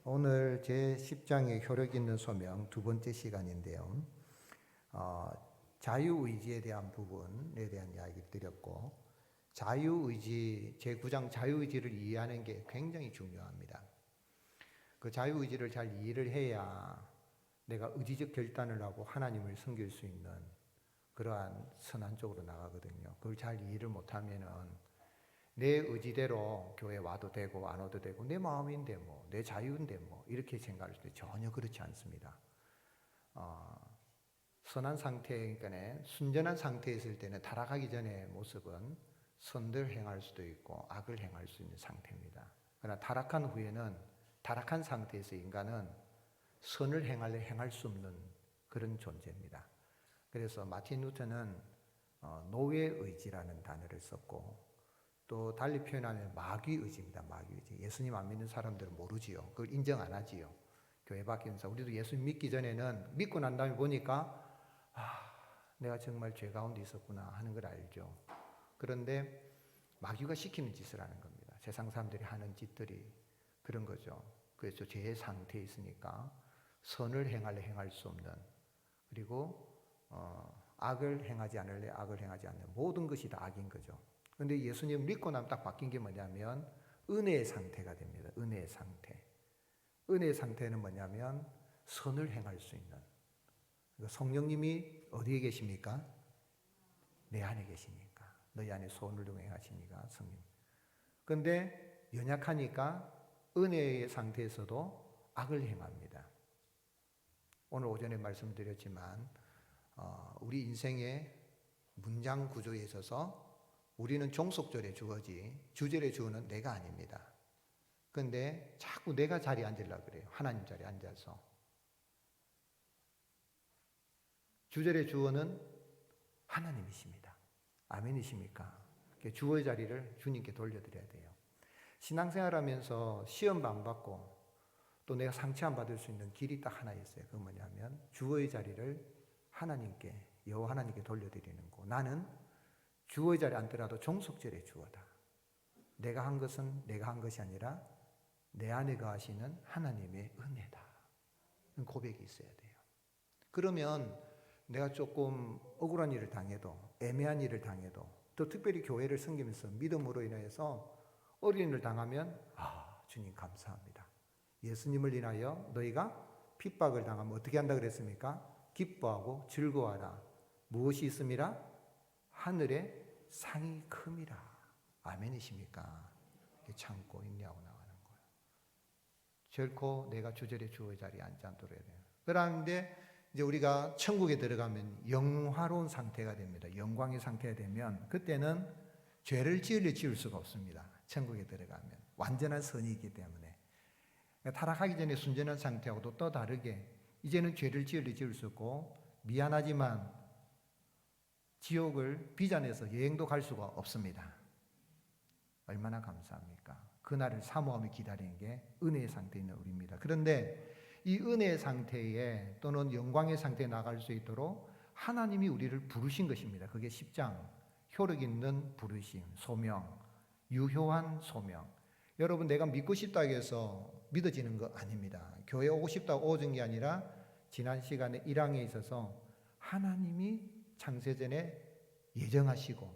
오늘 제 10장의 효력 있는 소명 두 번째 시간인데요. 자유의지에 대한 부분에 대한 이야기를 드렸고, 자유의지, 제 9장 자유의지를 이해하는 게 굉장히 중요합니다. 그 자유의지를 잘 이해를 해야 내가 의지적 결단을 하고 하나님을 섬길 수 있는 그러한 선한 쪽으로 나가거든요. 그걸 잘 이해를 못하면은 내 의지대로 교회 와도 되고 안 와도 되고 내 마음인데 뭐 내 자유인데 뭐 이렇게 생각할 때 전혀 그렇지 않습니다. 선한 상태, 그러니까 순전한 상태에 있을 때는 타락하기 전의 모습은 선들 행할 수도 있고 악을 행할 수 있는 상태입니다. 그러나 타락한 후에는 타락한 상태에서 인간은 선을 행할 수 없는 그런 존재입니다. 그래서 마틴 루터는 노예의지라는 단어를 썼고, 또 달리 표현하면 마귀의지입니다. 마귀의지. 예수님 안 믿는 사람들은 모르지요. 그걸 인정 안 하지요. 교회 밖에 있는 사람. 우리도 예수님 믿기 전에는 믿고 난 다음에 보니까 내가 정말 죄 가운데 있었구나 하는 걸 알죠. 그런데 마귀가 시키는 짓을 하는 겁니다. 세상 사람들이 하는 짓들이 그런 거죠. 그래서 죄의 상태에 있으니까 선을 행할 수 없는, 그리고 악을 행하지 않을래 악을 행하지 않는 모든 것이 다 악인 거죠. 그런데 예수님 믿고 나면 딱 바뀐 게 뭐냐면 은혜의 상태가 됩니다. 은혜의 상태. 은혜의 상태는 뭐냐면 선을 행할 수 있는. 성령님이 어디에 계십니까? 내 안에 계시니까. 너희 안에 선을 동행하시니까 성령. 그런데 연약하니까 은혜의 상태에서도 악을 행합니다. 오늘 오전에 말씀드렸지만 우리 인생의 문장 구조에 있어서 우리는 종속절의 주어지 주절의 주어는 내가 아닙니다. 그런데 자꾸 내가 자리에 앉으려고 그래요. 하나님 자리에 앉아서. 주절의 주어는 하나님이십니다. 아멘이십니까? 주어의 자리를 주님께 돌려드려야 돼요. 신앙생활하면서 시험 안 받고 또 내가 상처 안 받을 수 있는 길이 딱 하나 있어요. 그건 뭐냐면 주어의 자리를 하나님께, 여호와 하나님께 돌려드리는 거. 나는 주어의 자리에 앉더라도 종속절의 주어다. 내가 한 것은 내가 한 것이 아니라 내 안에 거하시는 하나님의 은혜다. 고백이 있어야 돼요. 그러면 내가 조금 억울한 일을 당해도, 애매한 일을 당해도, 또 특별히 교회를 섬기면서 믿음으로 인해서 어려운 일을 당하면 주님 감사합니다. 예수님을 인하여 너희가 핍박을 당하면 어떻게 한다 그랬습니까? 기뻐하고 즐거워하라. 무엇이 있음이라? 하늘의 상이 큼이라. 아멘이십니까? 참고 인내하고 나가는 거예요. 결코 내가 주절의 주어의 자리에 앉지 않도록 해야 돼요. 그런데 이제 우리가 천국에 들어가면 영화로운 상태가 됩니다. 영광의 상태가 되면 그때는 죄를 지을 수가 없습니다. 천국에 들어가면 완전한 선이 있기 때문에. 타락하기 전에 순전한 상태하고도 또 다르게 이제는 죄를 지을 수 없고, 미안하지만 지옥을 빚어내서 여행도 갈 수가 없습니다. 얼마나 감사합니까? 그날을 사모하며 기다리는 게 은혜의 상태에 있는 우리입니다. 그런데 이 은혜의 상태에 또는 영광의 상태에 나갈 수 있도록 하나님이 우리를 부르신 것입니다. 그게 10장 효력 있는 부르심, 소명, 유효한 소명. 여러분, 내가 믿고 싶다고 해서 믿어지는 거 아닙니다. 교회 오고 싶다고 오는 게 아니라 지난 시간에 1항에 있어서 하나님이 창세전에 예정하시고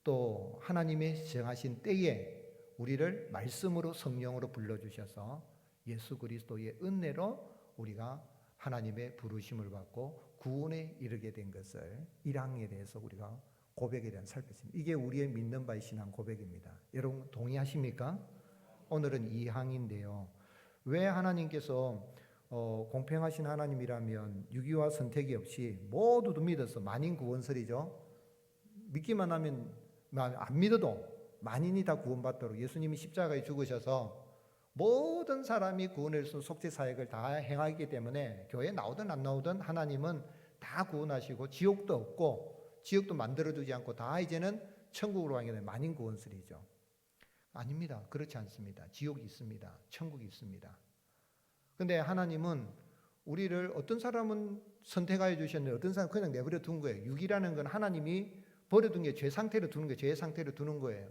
또 하나님의 정하신 때에 우리를 말씀으로 성령으로 불러주셔서 예수 그리스도의 은혜로 우리가 하나님의 부르심을 받고 구원에 이르게 된 것을 1항에 대해서 우리가 고백에 대한 살폈습니다. 이게 우리의 믿는 바의 신앙 고백입니다. 여러분 동의하십니까? 오늘은 2항인데요. 왜 하나님께서 공평하신 하나님이라면 유기와 선택이 없이 모두도 믿어서 만인 구원설이죠. 믿기만 하면, 안 믿어도 만인이 다 구원받도록 예수님이 십자가에 죽으셔서 모든 사람이 구원을 위해서 속죄사역을 다 행하기 때문에 교회에 나오든 안 나오든 하나님은 다 구원하시고 지옥도 없고 지옥도 만들어두지 않고 다 이제는 천국으로 가게 되는 만인 구원설이죠. 아닙니다. 그렇지 않습니다. 지옥이 있습니다. 천국이 있습니다. 근데 하나님은 우리를 어떤 사람은 선택하여 주셨는데 어떤 사람은 그냥 내버려 둔 거예요. 육이라는 건 하나님이 버려둔 게 죄 상태로 두는 거예요. 죄의 상태로 두는 거예요.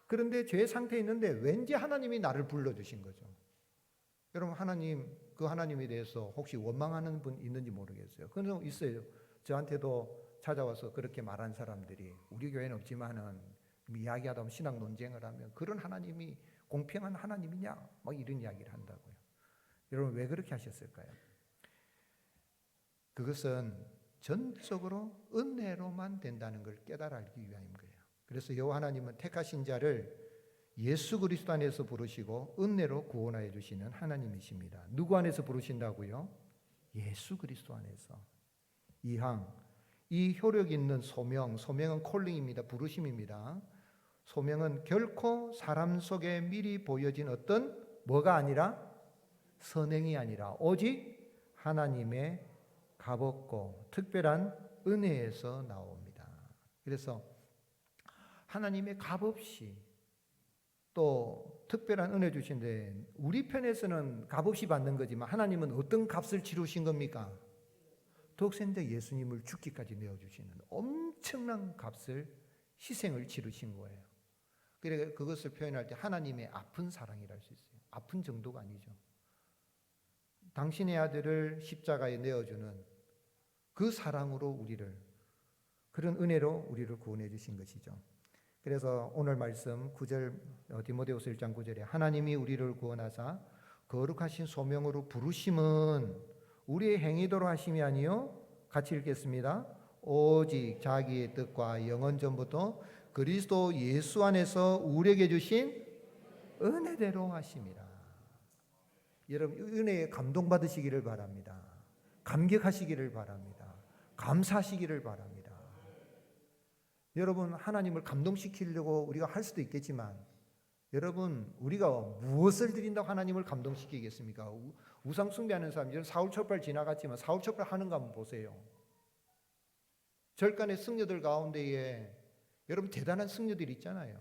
그런데 죄의 상태에 있는데 왠지 하나님이 나를 불러주신 거죠. 여러분 하나님 그 하나님에 대해서 혹시 원망하는 분 있는지 모르겠어요. 그런 있어요. 저한테도 찾아와서 그렇게 말한 사람들이 우리 교회는 없지만은 이야기하다 보면 신학 논쟁을 하면 그런 하나님이 공평한 하나님이냐 막 이런 이야기를 한다고요. 여러분 왜 그렇게 하셨을까요? 그것은 전적으로 은혜로만 된다는 걸 깨달아 알기 위함인 거예요. 그래서 여호와 하나님은 택하신 자를 예수 그리스도 안에서 부르시고 은혜로 구원하여 주시는 하나님이십니다. 누구 안에서 부르신다고요? 예수 그리스도 안에서. 이 효력 있는 소명은 콜링입니다. 부르심입니다. 소명은 결코 사람 속에 미리 보여진 어떤 뭐가 아니라 선행이 아니라 오직 하나님의 값없고 특별한 은혜에서 나옵니다. 그래서 하나님의 값없이 또 특별한 은혜 주신데 우리 편에서는 값없이 받는 거지만 하나님은 어떤 값을 치르신 겁니까? 독생자 예수님을 죽기까지 내어주시는 엄청난 값을 희생을 치르신 거예요. 그래서 그것을 표현할 때 하나님의 아픈 사랑이라 할 수 있어요. 아픈 정도가 아니죠. 당신의 아들을 십자가에 내어주는 그 사랑으로 우리를 그런 은혜로 우리를 구원해 주신 것이죠. 그래서 오늘 말씀 9절 디모데후서 1장 9절에 하나님이 우리를 구원하사 거룩하신 소명으로 부르심은 우리의 행위대로 하심이 아니요 같이 읽겠습니다. 오직 자기의 뜻과 영원 전부터 그리스도 예수 안에서 우리에게 주신 은혜대로 하심이라. 여러분 은혜에 감동받으시기를 바랍니다. 감격하시기를 바랍니다. 감사하시기를 바랍니다. 여러분 하나님을 감동시키려고 우리가 할 수도 있겠지만 여러분 우리가 무엇을 드린다고 하나님을 감동시키겠습니까? 우상 숭배하는 사람들은 사울초발 지나갔지만 사울초발 하는 거 한번 보세요. 절간의 승려들 가운데에 여러분 대단한 승려들이 있잖아요.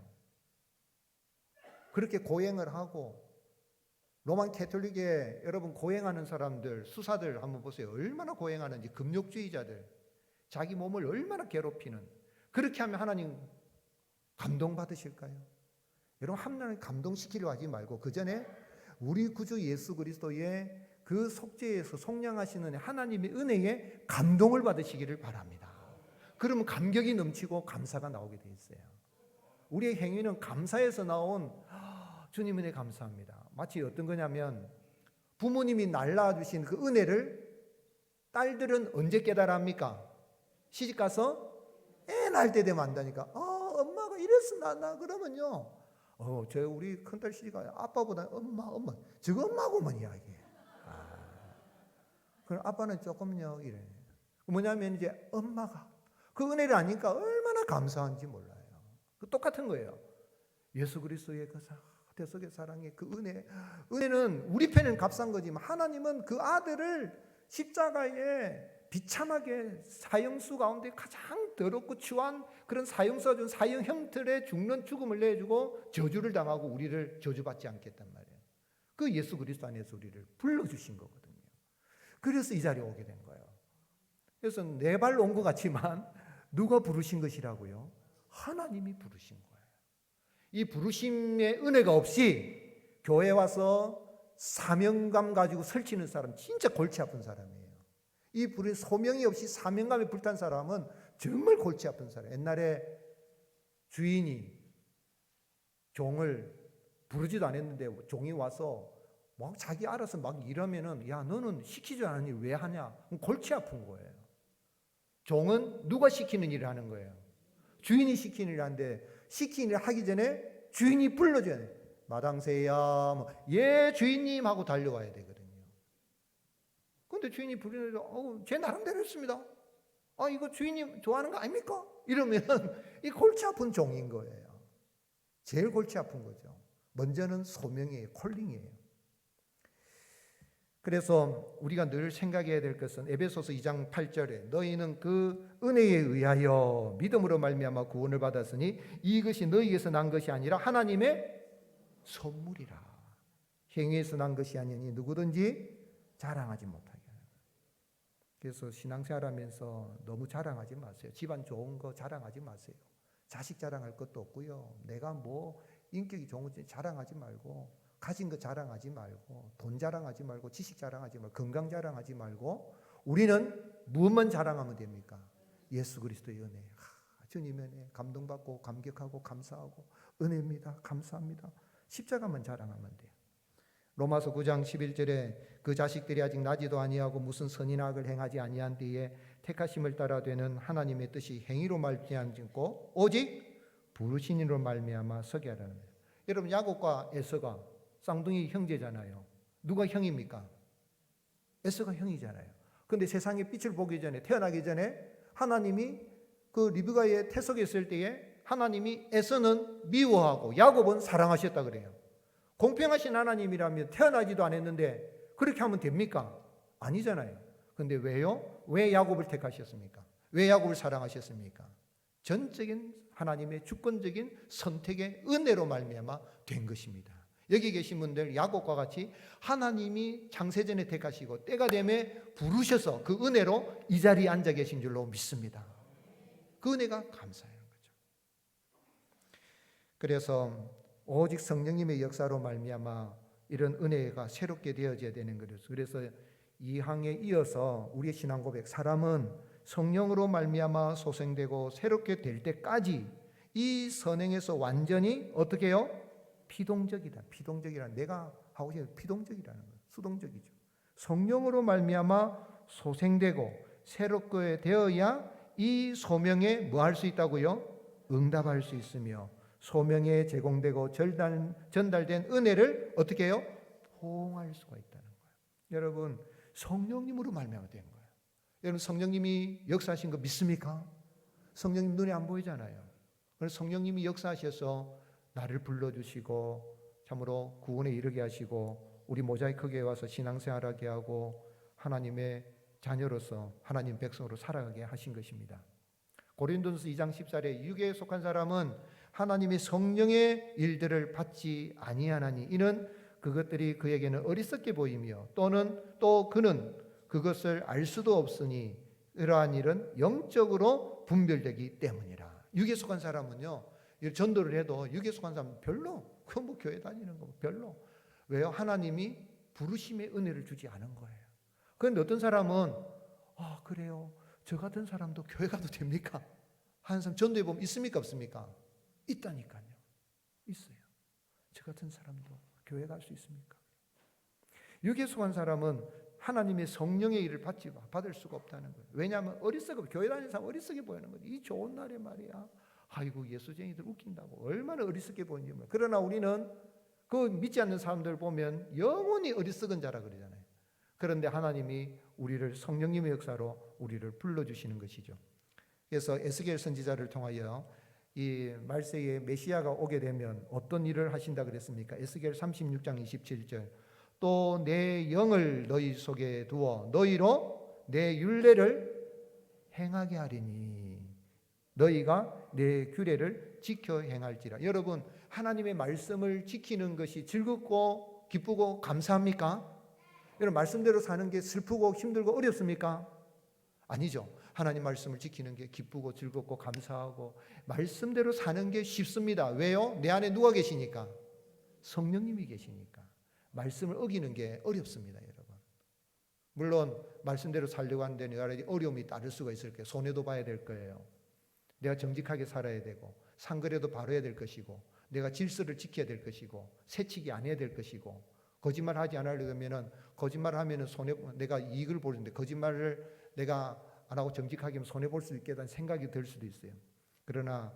그렇게 고행을 하고 로만 캐톨릭에 여러분 고행하는 사람들 수사들 한번 보세요. 얼마나 고행하는지. 금욕주의자들 자기 몸을 얼마나 괴롭히는. 그렇게 하면 하나님 감동받으실까요? 여러분 하나님 감동시키려 하지 말고 그 전에 우리 구주 예수 그리스도의 그 속죄에서 속량하시는 하나님의 은혜에 감동을 받으시기를 바랍니다. 그러면 감격이 넘치고 감사가 나오게 돼 있어요. 우리의 행위는 감사에서 나온 주님 은혜 감사합니다. 마치 어떤 거냐면 부모님이 날라주신 그 은혜를 딸들은 언제 깨달합니까? 시집가서 애 낳을 때 되면 안다니까. 엄마가 이랬어 나 그러면요. 저 우리 큰딸 시집가 아빠보다 엄마 저거 엄마고만 이야기해. 그럼 아빠는 조금요 이래. 뭐냐면 이제 엄마가 그 은혜를 아니까 얼마나 감사한지 몰라요. 똑같은 거예요. 예수 그리스도의 그 대속의 사랑의 그 은혜는 우리 편은 값싼 거지만 하나님은 그 아들을 십자가에 비참하게 사형수 가운데 가장 더럽고 추한 그런 사형수가 준 사형 형틀에 죽는 죽음을 내주고 저주를 당하고 우리를 저주받지 않겠단 말이에요. 그 예수 그리스도 안에서 우리를 불러주신 거거든요. 그래서 이 자리에 오게 된 거예요. 그래서 내 발로 온 것 같지만 누가 부르신 것이라고요? 하나님이 부르신 거예요. 이 부르심의 은혜가 없이 교회 와서 사명감 가지고 설치는 사람 진짜 골치 아픈 사람이에요. 이 소명이 없이 사명감에 불탄 사람은 정말 골치 아픈 사람. 옛날에 주인이 종을 부르지도 않았는데 종이 와서 막 자기 알아서 막 일하면은 야 너는 시키지 않으니 왜 하냐? 골치 아픈 거예요. 종은 누가 시키는 일을 하는 거예요? 주인이 시키는 일을 하는데 시키는 일을 하기 전에 주인이 불러줘야 돼요. 마당새야 예 주인님 하고 달려와야 되거든요. 근데 주인이 부르는데 제 나름대로 했습니다. 이거 주인님 좋아하는 거 아닙니까? 이러면 이 골치 아픈 종인 거예요. 제일 골치 아픈 거죠. 먼저는 소명이에요. 콜링이에요. 그래서 우리가 늘 생각해야 될 것은 에베소서 2장 8절에 너희는 그 은혜에 의하여 믿음으로 말미암아 구원을 받았으니 이것이 너희에게서 난 것이 아니라 하나님의 선물이라. 행위에서 난 것이 아니니 누구든지 자랑하지 못하게. 그래서 신앙생활하면서 너무 자랑하지 마세요. 집안 좋은 거 자랑하지 마세요. 자식 자랑할 것도 없고요. 내가 뭐 인격이 좋은 거 자랑하지 말고 가진 거 자랑하지 말고, 돈 자랑하지 말고, 지식 자랑하지 말고, 건강 자랑하지 말고, 우리는 무엇만 자랑하면 됩니까? 예수 그리스도의 은혜. 주님의 은혜 감동받고 감격하고 감사하고, 은혜입니다, 감사합니다. 십자가만 자랑하면 돼요. 로마서 9장 11절에 그 자식들이 아직 나지도 아니하고 무슨 선이나 악을 행하지 아니한 때에 택하심을 따라 되는 하나님의 뜻이 행위로 말미암고 오직 부르신 이로 말미암아 서게 하라는 거예요. 여러분, 야곱과 에서가 쌍둥이 형제잖아요. 누가 형입니까? 에서가 형이잖아요. 그런데 세상의 빛을 보기 전에, 태어나기 전에 하나님이 그 리브가의 태석에 있을 때에 하나님이 에서는 미워하고 야곱은 사랑하셨다 그래요. 공평하신 하나님이라면 태어나지도 않았는데 그렇게 하면 됩니까? 아니잖아요. 그런데 왜요? 왜 야곱을 택하셨습니까? 왜 야곱을 사랑하셨습니까? 전적인 하나님의 주권적인 선택의 은혜로 말미암아 된 것입니다. 여기 계신 분들 야곱과 같이 하나님이 창세전에 택하시고 때가 되매 부르셔서 그 은혜로 이 자리에 앉아 계신 줄로 믿습니다. 그 은혜가 감사해요. 그래서 오직 성령님의 역사로 말미암아 이런 은혜가 새롭게 되어져야 되는 거죠. 그래서 이 항에 이어서 우리의 신앙 고백, 사람은 성령으로 말미암아 소생되고 새롭게 될 때까지 이 선행에서 완전히 어떻게 해요? 피동적이다. 피동적이라, 내가 하고 싶은 피동적이라는 거예요. 수동적이죠. 성령으로 말미암아 소생되고 새롭게 되어야 이 소명에 뭐 할 수 있다고요? 응답할 수 있으며 소명에 제공되고 전달된 은혜를 어떻게 해요? 포옹할 수가 있다는 거예요. 여러분, 성령님으로 말미암아 된 거예요. 여러분, 성령님이 역사하신 거 믿습니까? 성령님 눈에 안 보이잖아요. 그래서 성령님이 역사하셔서 나를 불러주시고 참으로 구원에 이르게 하시고 우리 모자이크교회에 와서 신앙생활하게 하고 하나님의 자녀로서 하나님 백성으로 살아가게 하신 것입니다. 고린도전서 2장 14절에 육에 속한 사람은 하나님의 성령의 일들을 받지 아니하나니 이는 그것들이 그에게는 어리석게 보이며 또는 또 그는 그것을 알 수도 없으니 이러한 일은 영적으로 분별되기 때문이라. 육에 속한 사람은요, 전도를 해도 육에 속한 사람은 별로, 뭐 교회 다니는 거 별로. 왜요? 하나님이 부르심의 은혜를 주지 않은 거예요. 그런데 어떤 사람은 그래요, 저 같은 사람도 교회 가도 됩니까? 하는 사람 전도해 보면 있습니까? 없습니까? 있다니까요. 있어요. 저 같은 사람도 교회 갈 수 있습니까? 육에 속한 사람은 하나님의 성령의 일을 받을 수가 없다는 거예요. 왜냐하면 어리석어, 교회 다니는 사람 어리석게 보이는 거죠. 이 좋은 날에 말이야, 아이고 예수쟁이들 웃긴다고 얼마나 어리석게 보이는지 몰라요. 그러나 우리는 그 믿지 않는 사람들 보면 영원히 어리석은 자라 그러잖아요. 그런데 하나님이 우리를 성령님의 역사로 우리를 불러주시는 것이죠. 그래서 에스겔 선지자를 통하여 이 말세에 메시아가 오게 되면 어떤 일을 하신다 그랬습니까? 에스겔 36장 27절, 또 내 영을 너희 속에 두어 너희로 내 율례를 행하게 하리니 너희가 내 규례를 지켜 행할지라. 여러분, 하나님의 말씀을 지키는 것이 즐겁고 기쁘고 감사합니까? 여러분, 말씀대로 사는 게 슬프고 힘들고 어렵습니까? 아니죠. 하나님 말씀을 지키는 게 기쁘고 즐겁고 감사하고 말씀대로 사는 게 쉽습니다. 왜요? 내 안에 누가 계시니까? 성령님이 계시니까. 말씀을 어기는 게 어렵습니다, 여러분. 물론 말씀대로 살려고 하는데 여러 가지 어려움이 따를 수가 있을 거예요. 손해도 봐야 될 거예요. 내가 정직하게 살아야 되고 상거래도 바로 해야 될 것이고 내가 질서를 지켜야 될 것이고 새치기 안 해야 될 것이고 거짓말하지 않으려면 거짓말하면 내가 이익을 보는데 거짓말을 내가 안 하고 정직하게 하면 손해 볼 수 있겠다는 생각이 들 수도 있어요. 그러나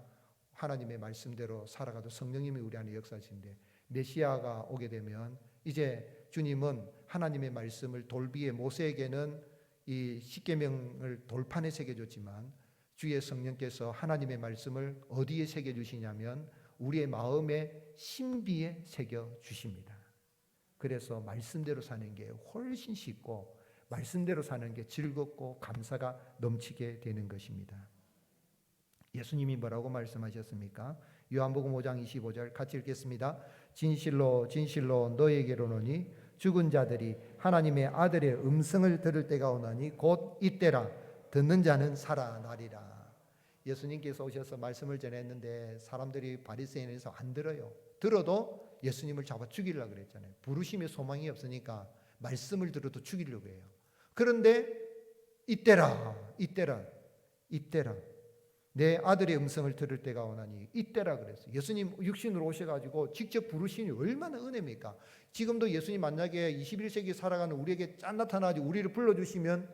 하나님의 말씀대로 살아가도 성령님이 우리 안에 역사하시는데 메시아가 오게 되면 이제 주님은 하나님의 말씀을 돌비에 모세에게는 이 십계명을 돌판에 새겨줬지만 주의 성령께서 하나님의 말씀을 어디에 새겨주시냐면 우리의 마음의 신비에 새겨주십니다. 그래서 말씀대로 사는 게 훨씬 쉽고 말씀대로 사는 게 즐겁고 감사가 넘치게 되는 것입니다. 예수님이 뭐라고 말씀하셨습니까? 요한복음 5장 25절 같이 읽겠습니다. 진실로 진실로 너에게로노니 죽은 자들이 하나님의 아들의 음성을 들을 때가 오나니 곧 이때라. 듣는 자는 살아나리라. 예수님께서 오셔서 말씀을 전했는데 사람들이 바리새인에서 안 들어요. 들어도 예수님을 잡아 죽이려고 그랬잖아요. 부르심의 소망이 없으니까 말씀을 들어도 죽이려고 해요. 그런데 이때라 내 아들의 음성을 들을 때가 오나니 이때라 그랬어요. 예수님 육신으로 오셔가지고 직접 부르시니 얼마나 은혜입니까? 지금도 예수님 만약에 21세기 살아가는 우리에게 짠 나타나지 우리를 불러주시면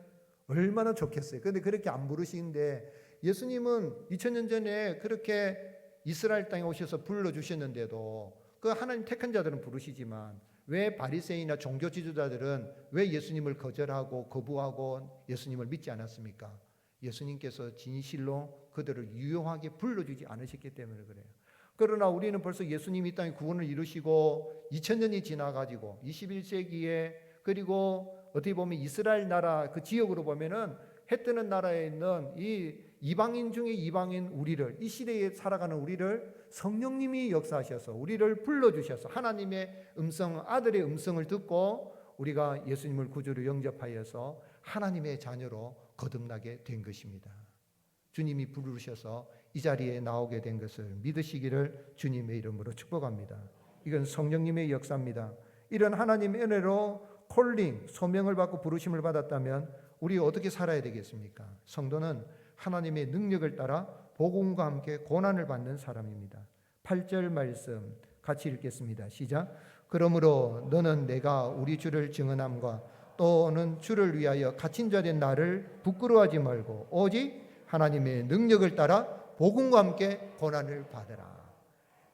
얼마나 좋겠어요. 그런데 그렇게 안 부르시는데 예수님은 2000년 전에 그렇게 이스라엘 땅에 오셔서 불러주셨는데도 그 하나님 택한 자들은 부르시지만 왜 바리새인이나 종교 지도자들은 왜 예수님을 거절하고 거부하고 예수님을 믿지 않았습니까? 예수님께서 진실로 그들을 유효하게 불러주지 않으셨기 때문에 그래요. 그러나 우리는 벌써 예수님이 이 땅에 구원을 이루시고 2000년이 지나가지고 21세기에 그리고 어떻게 보면 이스라엘 나라 그 지역으로 보면은 해 뜨는 나라에 있는 이 이방인 중에 이방인 우리를 이 시대에 살아가는 우리를 성령님이 역사하셔서 우리를 불러주셔서 하나님의 음성 아들의 음성을 듣고 우리가 예수님을 구주로 영접하여서 하나님의 자녀로 거듭나게 된 것입니다. 주님이 부르셔서 이 자리에 나오게 된 것을 믿으시기를 주님의 이름으로 축복합니다. 이건 성령님의 역사입니다. 이런 하나님의 은혜로 콜링, 소명을 받고 부르심을 받았다면 우리 어떻게 살아야 되겠습니까? 성도는 하나님의 능력을 따라 복음과 함께 고난을 받는 사람입니다. 8절 말씀 같이 읽겠습니다. 시작. 그러므로 너는 내가 우리 주를 증언함과 또는 주를 위하여 갇힌 자 된 나를 부끄러워하지 말고 오직 하나님의 능력을 따라 복음과 함께 고난을 받으라.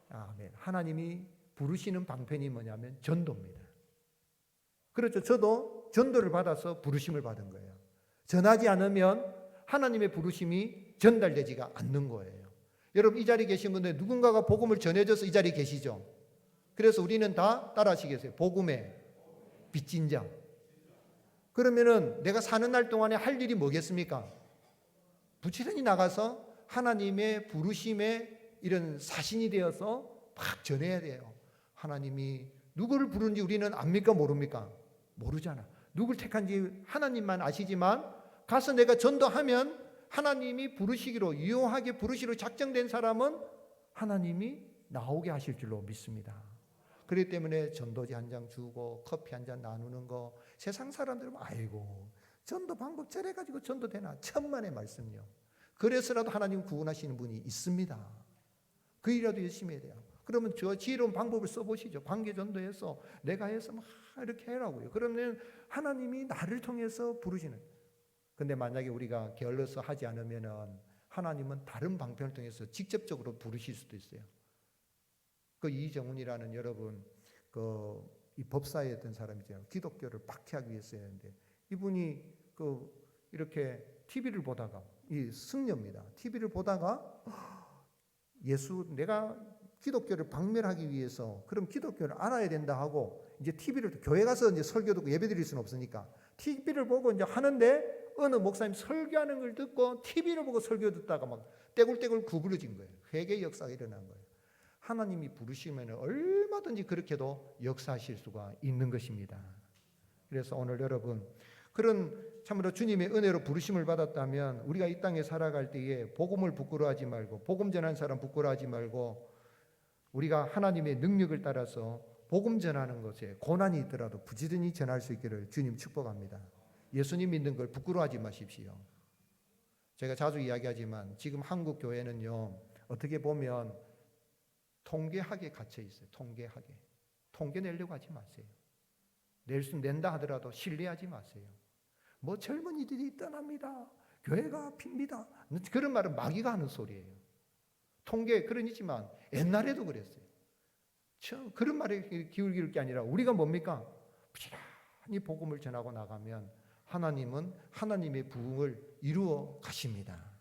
아멘. 하나님이 부르시는 방편이 뭐냐면 전도입니다. 그렇죠. 저도 전도를 받아서 부르심을 받은 거예요. 전하지 않으면 하나님의 부르심이 전달되지가 않는 거예요. 여러분 이 자리에 계신 분들 누군가가 복음을 전해줘서 이 자리에 계시죠. 그래서 우리는 다 따라하시겠어요. 복음의 빚진 자. 그러면은 내가 사는 날 동안에 할 일이 뭐겠습니까? 부지런히 나가서 하나님의 부르심에 이런 사신이 되어서 막 전해야 돼요. 하나님이 누구를 부르는지 우리는 압니까 모릅니까? 모르잖아. 누굴 택한지 하나님만 아시지만 가서 내가 전도하면 하나님이 부르시기로 유효하게 부르시기로 작정된 사람은 하나님이 나오게 하실 줄로 믿습니다. 그렇기 때문에 전도지 한 장 주고 커피 한 잔 나누는 거 세상 사람들은 아이고 전도 방법 저래가지고 전도되나 천만의 말씀이요. 그래서라도 하나님 구원하시는 분이 있습니다. 그 일이라도 열심히 해야 돼요. 그러면 저 지혜로운 방법을 써보시죠. 관계전도해서 내가 해서 막 이렇게 해라고요. 그러면 하나님이 나를 통해서 부르시는. 근데 만약에 우리가 게을러서 하지 않으면은 하나님은 다른 방편을 통해서 직접적으로 부르실 수도 있어요. 그 이정훈이라는 여러분 이 법사에 있던 사람이잖아요. 기독교를 박해하기 위해서 했는데 이분이 이렇게 TV를 보다가 이 승려입니다. TV를 보다가 내가 기독교를 박멸하기 위해서 그럼 기독교를 알아야 된다 하고 이제 TV를 교회 가서 이제 설교 듣고 예배 드릴 수는 없으니까 TV를 보고 이제 하는데 어느 목사님 설교하는 걸 듣고 TV를 보고 설교 듣다가 막 떼굴떼굴 구부러진 거예요. 회개의 역사가 일어난 거예요. 하나님이 부르시면 얼마든지 그렇게도 역사하실 수가 있는 것입니다. 그래서 오늘 여러분 그런 참으로 주님의 은혜로 부르심을 받았다면 우리가 이 땅에 살아갈 때에 복음을 부끄러워하지 말고 복음 전하는 사람 부끄러워하지 말고 우리가 하나님의 능력을 따라서 복음 전하는 것에 고난이 있더라도 부지런히 전할 수 있기를 주님 축복합니다. 예수님 믿는 걸 부끄러워하지 마십시오. 제가 자주 이야기하지만 지금 한국 교회는요 어떻게 보면 통계학에 갇혀 있어요. 통계학에. 통계 내려고 하지 마세요. 낸다 하더라도 신뢰하지 마세요. 뭐 젊은이들이 떠납니다. 교회가 핍니다. 그런 말은 마귀가 하는 소리예요. 통계 그러니지만 옛날에도 그랬어요. 그런 말에 기울일 게 아니라 우리가 뭡니까? 부지런히 복음을 전하고 나가면 하나님은 하나님의 부흥을 이루어 가십니다.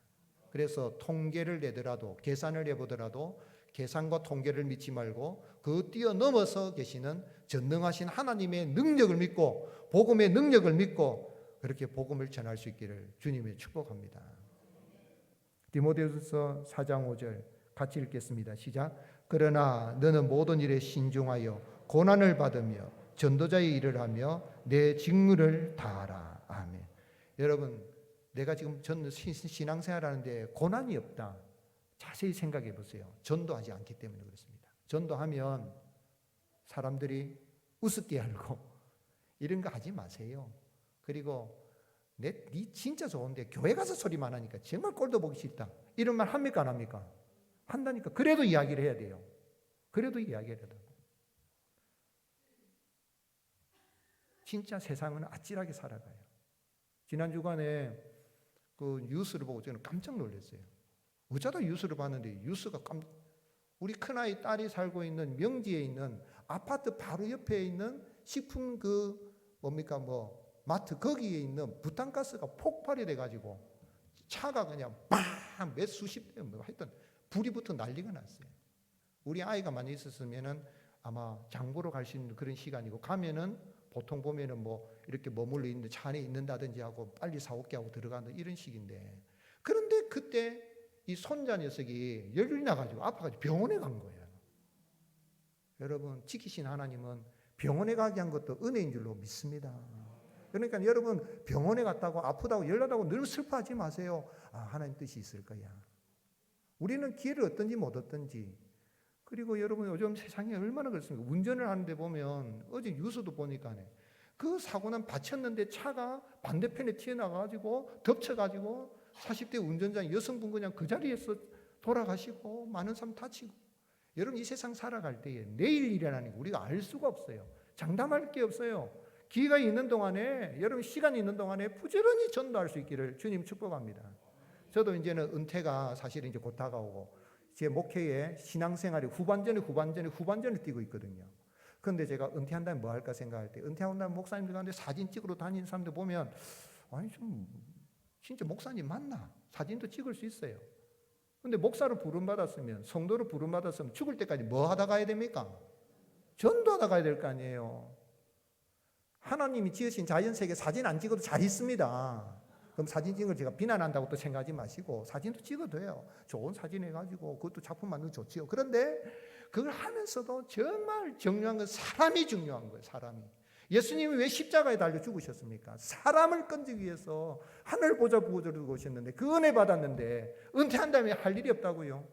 그래서 통계를 내더라도 계산을 해보더라도 계산과 통계를 믿지 말고 그 뛰어넘어서 계시는 전능하신 하나님의 능력을 믿고 복음의 능력을 믿고 그렇게 복음을 전할 수 있기를 주님의 축복합니다. 디모데후서 4장 5절 같이 읽겠습니다. 시작. 그러나 너는 모든 일에 신중하여 고난을 받으며 전도자의 일을 하며 내 직무를 다하라. 아멘. 여러분 내가 지금 신앙생활 하는데 고난이 없다. 자세히 생각해 보세요. 전도하지 않기 때문에 그렇습니다. 전도하면 사람들이 우습게 알고 이런 거 하지 마세요. 그리고 네 진짜 좋은데 교회 가서 소리만 하니까 정말 꼴도 보기 싫다. 이런 말 합니까 안 합니까? 한다니까. 그래도 이야기를 해야 돼요. 그래도 이야기를 해야 돼요. 진짜 세상은 아찔하게 살아가요. 지난 주간에 그 뉴스를 보고 저는 깜짝 놀랐어요. 어쩌다 뉴스를 봤는데 우리 큰아이 딸이 살고 있는 명지에 있는 아파트 바로 옆에 있는 식품 마트 거기에 있는 부탄가스가 폭발이 돼가지고 차가 그냥 빵 몇 수십 대 하여튼 불이 붙어 난리가 났어요. 우리 아이가 많이 있었으면은 아마 장보러 갈 수 있는 그런 시간이고 가면은 보통 보면은 이렇게 머물러 있는 차 안에 있는다든지 하고 빨리 사올게 하고 들어가는 이런 식인데 그런데 그때 이 손자 녀석이 열이 나가지고 아파가지고 병원에 간 거예요. 여러분 지키신 하나님은 병원에 가게 한 것도 은혜인 줄로 믿습니다. 그러니까 여러분 병원에 갔다고 아프다고 열나다고 늘 슬퍼하지 마세요. 하나님 뜻이 있을 거야. 우리는 기회를 얻든지 못 얻든지. 그리고 여러분 요즘 세상에 얼마나 그렇습니까? 운전을 하는데 보면 어제 뉴스도 보니까 그 사고는 받쳤는데 차가 반대편에 튀어나가지고 덮쳐가지고 40대 운전자 여성분 그냥 그 자리에서 돌아가시고 많은 사람 다치고. 여러분 이 세상 살아갈 때에 내일 일어나는 거 우리가 알 수가 없어요. 장담할 게 없어요. 기회가 있는 동안에 여러분 시간이 있는 동안에 부지런히 전도할 수 있기를 주님 축복합니다. 저도 이제는 은퇴가 사실은 이제 곧 다가오고 제 목회의 신앙생활이 후반전에 뛰고 있거든요. 그런데 제가 은퇴한다면 뭐 할까 생각할 때 은퇴한다면 목사님들 가운데 사진 찍으러 다니는 사람들 보면 아니 좀 진짜 목사님 맞나? 사진도 찍을 수 있어요. 근데 목사로 부름받았으면 성도로 부름받았으면 죽을 때까지 뭐 하다 가야 됩니까? 전도하다 가야 될 거 아니에요. 하나님이 지으신 자연세계 사진 안 찍어도 잘 있습니다. 그럼 사진 찍은 걸 제가 비난한다고 또 생각하지 마시고 사진도 찍어도 돼요. 좋은 사진 해가지고 그것도 작품 만들면 좋지요. 그런데 그걸 하면서도 정말 중요한 건 사람이 중요한 거예요. 사람이. 예수님이 왜 십자가에 달려 죽으셨습니까? 사람을 건지기 위해서 하늘 보좌 부어주고 오셨는데 그 은혜 받았는데 은퇴한 다음에 할 일이 없다고요.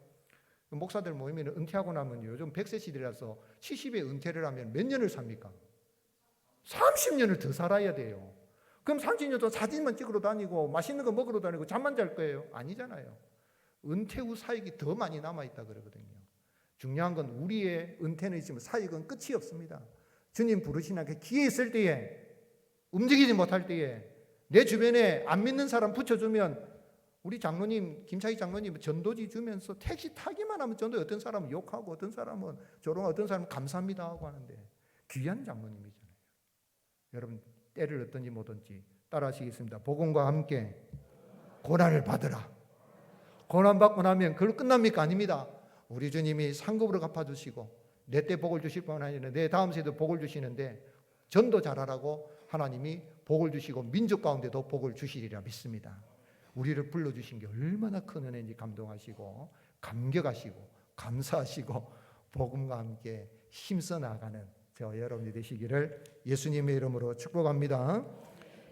목사들 모이면 은퇴하고 나면 요즘 100세 시대라서 70에 은퇴를 하면 몇 년을 삽니까? 30년을 더 살아야 돼요. 그럼 30년 동안 사진만 찍으러 다니고 맛있는 거 먹으러 다니고 잠만 잘 거예요? 아니잖아요. 은퇴 후 사역이 더 많이 남아있다 그러거든요. 중요한 건 우리의 은퇴는 있지만 사역은 끝이 없습니다. 주님 부르시나 그 기회 있을 때에 움직이지 못할 때에 내 주변에 안 믿는 사람 붙여주면 우리 장로님 김차희 장로님 전도지 주면서 택시 타기만 하면 전도에 어떤 사람은 욕하고 어떤 사람은 조롱하고 어떤 사람은 감사합니다 하고 하는데 귀한 장로님이잖아요. 여러분 때를 얻든지 뭐든지 따라하시겠습니다. 복음과 함께 고난을 받으라. 고난 받고 나면 그걸 끝납니까? 아닙니다. 우리 주님이 상급으로 갚아주시고 내 때 복을 주실 뿐 아니라 내 다음 세대도 복을 주시는데 전도 잘하라고 하나님이 복을 주시고 민족 가운데도 복을 주시리라 믿습니다. 우리를 불러주신 게 얼마나 큰 은혜인지 감동하시고 감격하시고 감사하시고 복음과 함께 힘써 나가는 저와 여러분이 되시기를 예수님의 이름으로 축복합니다.